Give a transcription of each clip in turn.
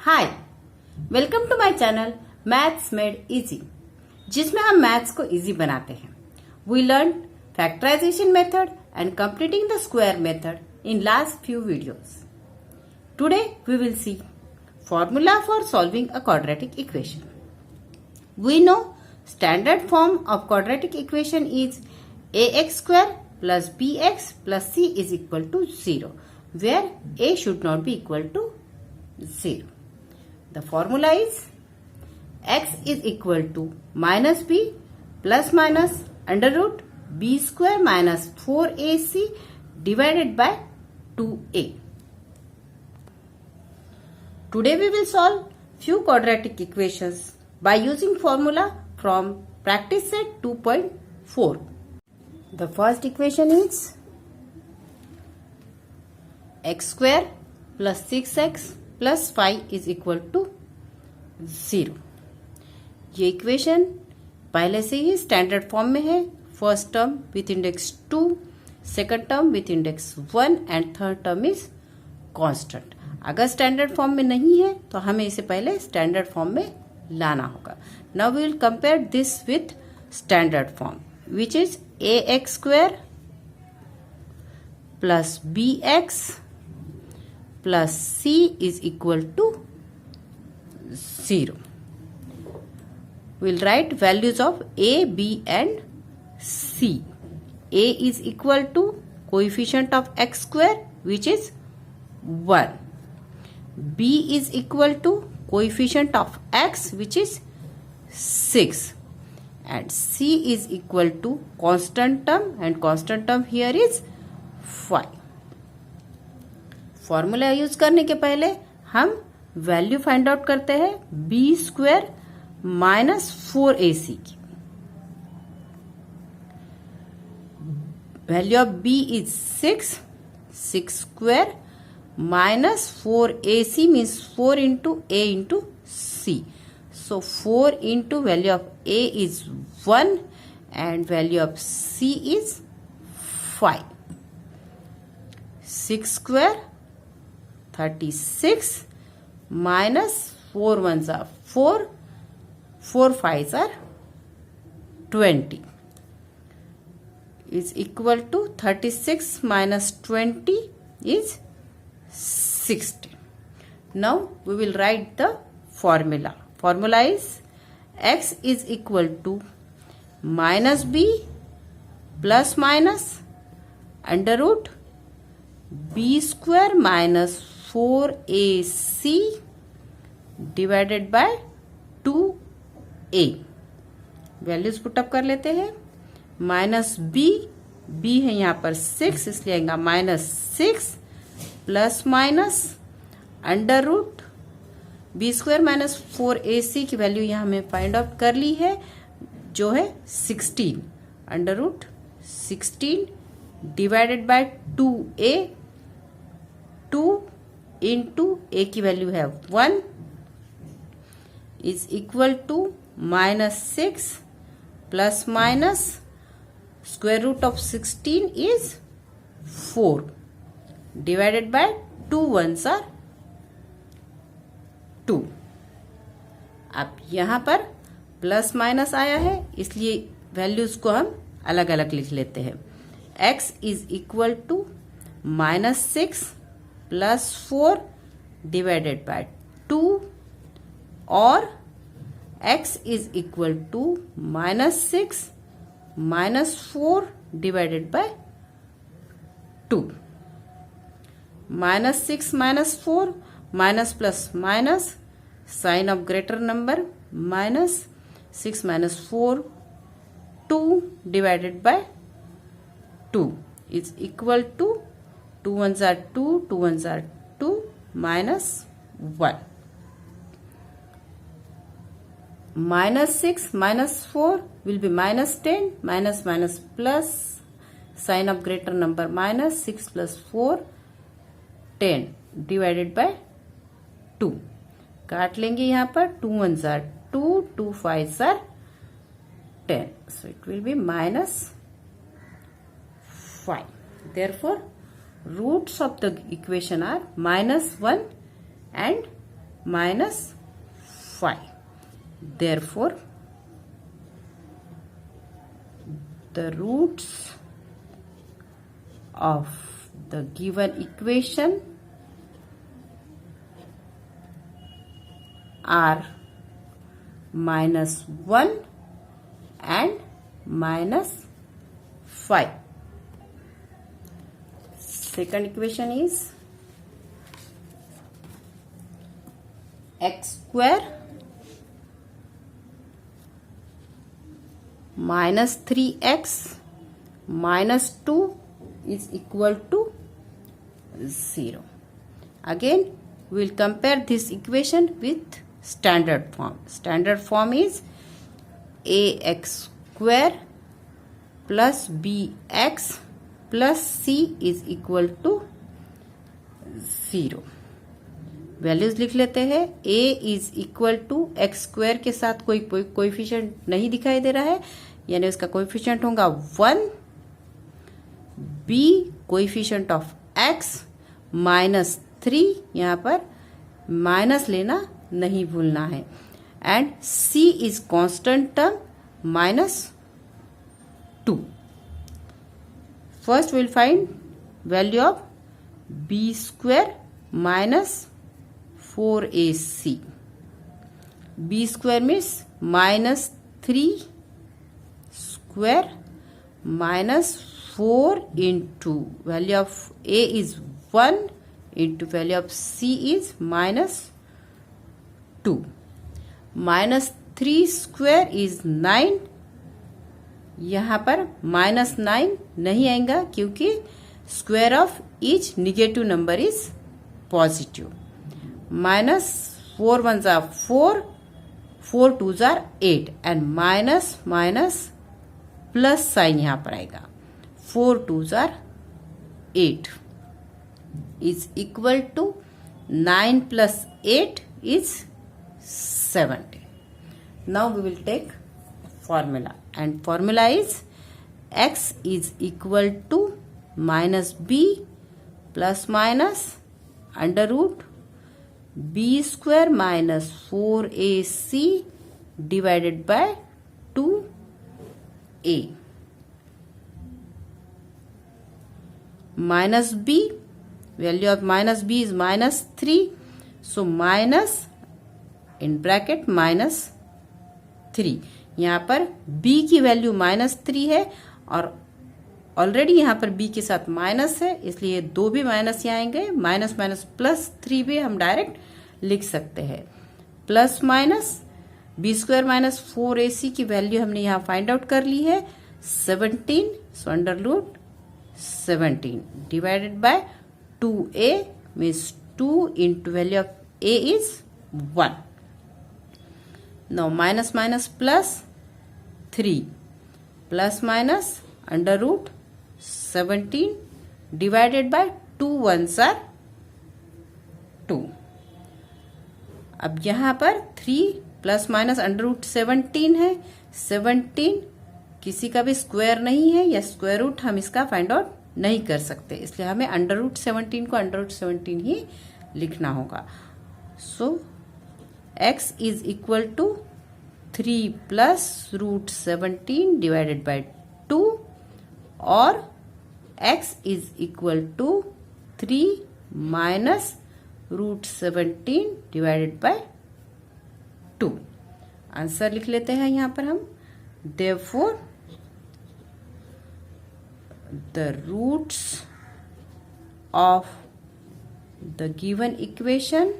Hi, welcome to my channel maths made easy, जिसमें हम maths को इजी बनाते हैं। We learn factorization method and completing the square method in last few videos. Today we will see formula for solving a quadratic equation. We know standard form of quadratic equation is ax square plus bx plus c is equal to 0, where a should not be equal to 0. The formula is x is equal to minus b plus minus under root b square minus 4ac divided by 2a. Today we will solve few quadratic equations by using formula from practice set 2.4. The first equation is x square plus 6x plus 5 is equal to 0. ये equation पहले से ही standard form में है. First term with index 2, second term with index 1 and third term is constant. अगर standard form में नहीं है तो हमें इसे पहले स्टैंडर्ड फॉर्म में लाना होगा. Now we will compare this with standard form which is ax square plus bx plus c is equal to 0. We'll write values of a, b and c. A is equal to coefficient of x square which is 1. B is equal to coefficient of x which is 6. And c is equal to constant term, and constant term here is 5. Formula use करने के पहले हम value find out करते हैं b square minus 4ac की. Value of b is 6. 6 square minus 4ac means 4 into a into c. So 4 into value of a is 1 and value of c is 5. 6 square 36 minus 4 ones are 4. 4 5s are 20. Is equal to 36 minus 20 is 60. Now we will write the formula. Formula is x is equal to minus b plus minus under root b square minus 4ac divided by 2a. Values put up कर लेते हैं. Minus B है यहाँ पर 6, इसलिए आएगा minus 6 plus minus under root B square minus 4ac की value यहाँ हमें फाइंड आउट कर ली है जो है 16. Under root 16 divided by 2a. 2 into a की वैल्यू है 1 is equal to minus 6 plus minus square root of 16 is 4 divided by 2 ones are 2. अब यहाँ पर प्लस माइनस आया है इसलिए वैल्यूज को हम अलग अलग लिख लेते हैं. x is equal to minus 6 plus 4 divided by 2 और x is equal to minus 6 minus 4 divided by 2. Minus 6 minus 4 minus plus minus sign of greater number minus 6 minus 4 2 divided by 2 is equal to 2 ones are 2, 2 ones are 2 minus 1. Minus 6 minus 4 will be minus 10. Minus minus plus sign of greater number minus 6 plus 4 10 divided by 2. काट लेंगे यहाँ पर 2 ones are 2, 2 5s are 10. So it will be minus 5. Therefore roots of the equation are -1 and minus 5. Therefore, the roots of the given equation are minus 1 and minus 5. Second equation is x square minus 3x minus 2 is equal to 0. Again, we will compare this equation with standard form. Standard form is ax square plus bx plus c is equal to 0. Values लिख लेते हैं. a is equal to X square के साथ कोई coefficient नहीं दिखाई दे रहा है, यानी उसका कोएफिशिएंट होगा 1. b coefficient of x minus 3, यहाँ पर माइनस लेना नहीं भूलना है. And c is constant term minus 2. First we will find value of b square minus 4ac. b square means minus 3 square minus 4 into value of a is 1 into value of c is minus 2. Minus 3 square is 9. यहाँ पर minus 9 नहीं आएगा क्योंकि square of each negative number is positive. Minus 4 1 जार 4, 4 2 जार 8 and minus minus plus sign यहाँ पर आएगा. 4 2 जार 8 is equal to 9 plus 8 is 70. Now we will take formula, and formula is x is equal to minus b plus minus under root b square minus 4ac divided by 2a. Minus b, value of minus b is minus 3, so minus in bracket minus 3. यहाँ पर b की value minus 3 है और already यहाँ पर b के साथ minus है, इसलिए दो भी माइनस यहाँ आएंगे. माइनस माइनस प्लस 3 भी हम डायरेक्ट लिख सकते हैं. Plus minus b square minus 4ac की वैल्यू हमने यहाँ फाइंड आउट कर ली है 17. So under root 17 divided by 2a means 2 into value of a is 1. Now minus minus plus 3 plus minus under root 17 divided by 2 1s are 2. अब यहां पर 3 plus minus under root 17 है. 17 किसी का भी स्क्वायर नहीं है या स्क्वायर रूट हम इसका फाइंड आउट नहीं कर सकते, इसलिए हमें अंडर रूट 17 को अंडर रूट 17 ही लिखना होगा. सो x is equal to 3 plus root 17 divided by 2 और x is equal to 3 minus root 17 divided by 2. Answer लिख लेते हैं यहाँ पर हम. Therefore, the roots of the given equation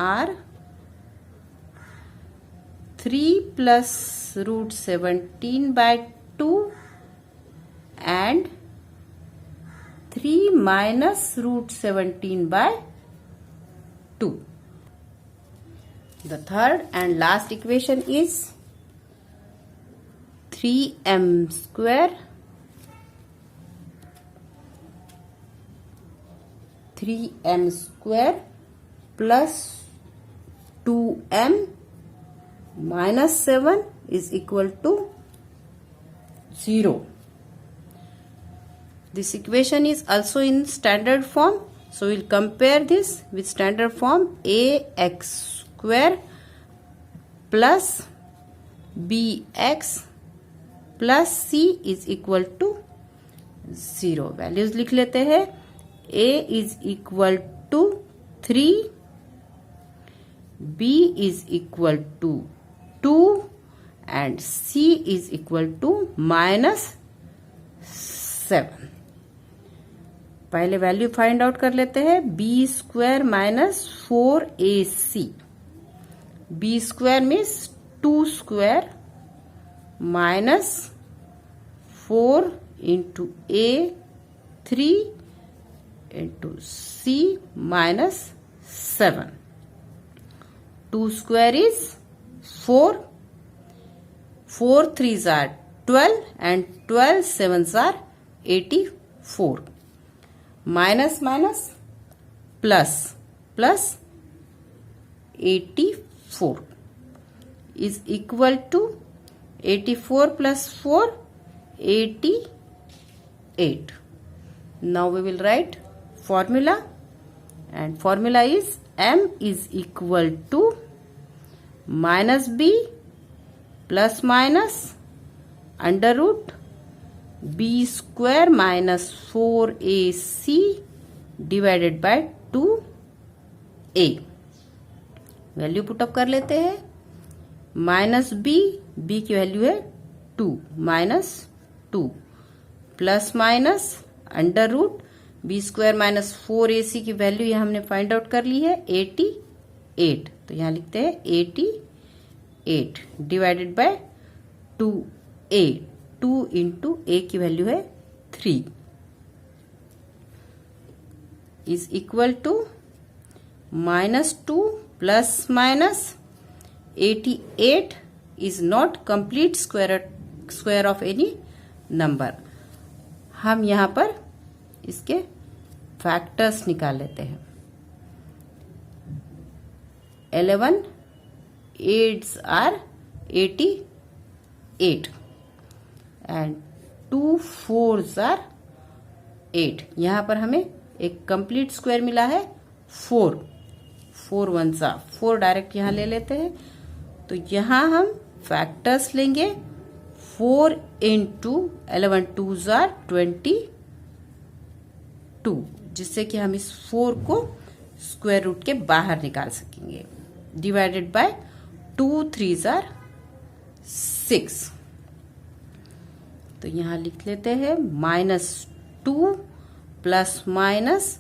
are 3 plus root 17 by 2 and 3 minus root 17 by 2. The third and last equation is 3m square 3m square plus 2m minus 7 is equal to 0. This equation is also in standard form. So we'll compare this with standard form. Ax square plus bx plus c is equal to 0. Values लिख लेते हैं. a is equal to 3, b is equal to 2 and c is equal to -7. पहले value find out कर लेते हैं. B square minus 4ac. B square means 2 square minus 4 into a 3 into c minus 7. 2 square is 4. 4 3s are 12 and 12 7s are 84. Minus minus plus plus 84 is equal to 84 plus 4 88. Now we will write formula, and formula is m is equal to minus b plus minus under root b square minus 4ac divided by 2a. Value put up कर लेते हैं. Minus B की value है 2 minus 2 plus minus under root B square minus 4ac की value यहां हमने find out कर ली है 88. तो यहां लिखते हैं 88 divided by 2a. 2 into a की वैल्यू है 3 is equal to -2 plus minus 88 is not complete square of any number. हम यहां पर इसके फैक्टर्स निकाल लेते हैं. 11 8s are 88 and 2 4s are 8. यहां पर हमें एक कंप्लीट स्क्वायर मिला है 4 1s are 4. डायरेक्ट यहां ले लेते हैं. तो यहां हम फैक्टर्स लेंगे. 4 into 11 2s are 22, जिससे कि हम इस 4 को स्क्वायर रूट के बाहर निकाल सकेंगे. Divided by 2 3s are 6. तो यहां लिख लेते हैं -2 प्लस माइनस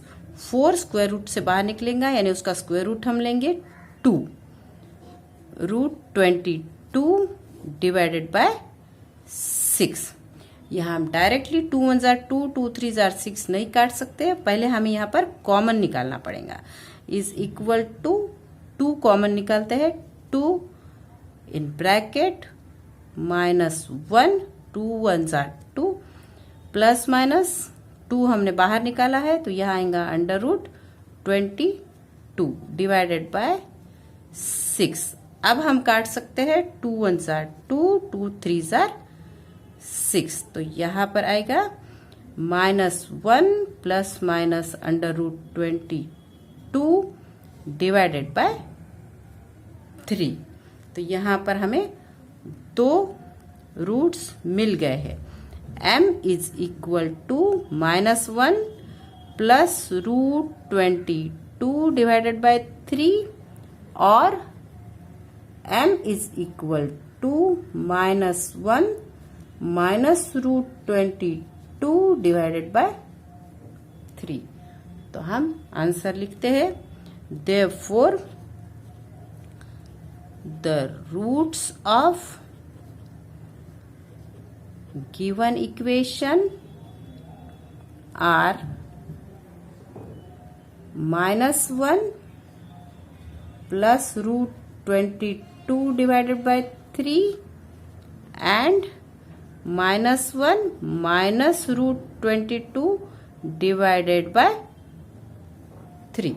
4 स्क्वायर रूट से बाहर निकलेगा, यानी उसका स्क्वायर रूट हम लेंगे 2. Root 22 divided by 6. यहां हम directly 2 1s are 2 2 3s are 6 नहीं काट सकते. पहले हमें यहां पर कॉमन निकालना पड़ेगा. इज इक्वल टू 2 कॉमन निकालते हैं. 2 in bracket -1 2 1s are 2 plus minus 2 हमने बाहर निकाला है, तो यहां आएगा अंडर रूट 22 डिवाइडेड बाय 6. अब हम काट सकते हैं. 2 1s are 2 2 3s are 6. तो यहां पर आएगा -1 plus minus under root 22 divided by 3. तो यहां पर हमें 2 रूट्स मिल गए हैं. m is equal to -1 plus root 22 divided by 3 और m is equal to -1 minus root 22 divided by 3. तो हम आंसर लिखते हैं. Therefore, the roots of given equation are -1 plus root 22 divided by 3 and -1 minus root 22 divided by 3.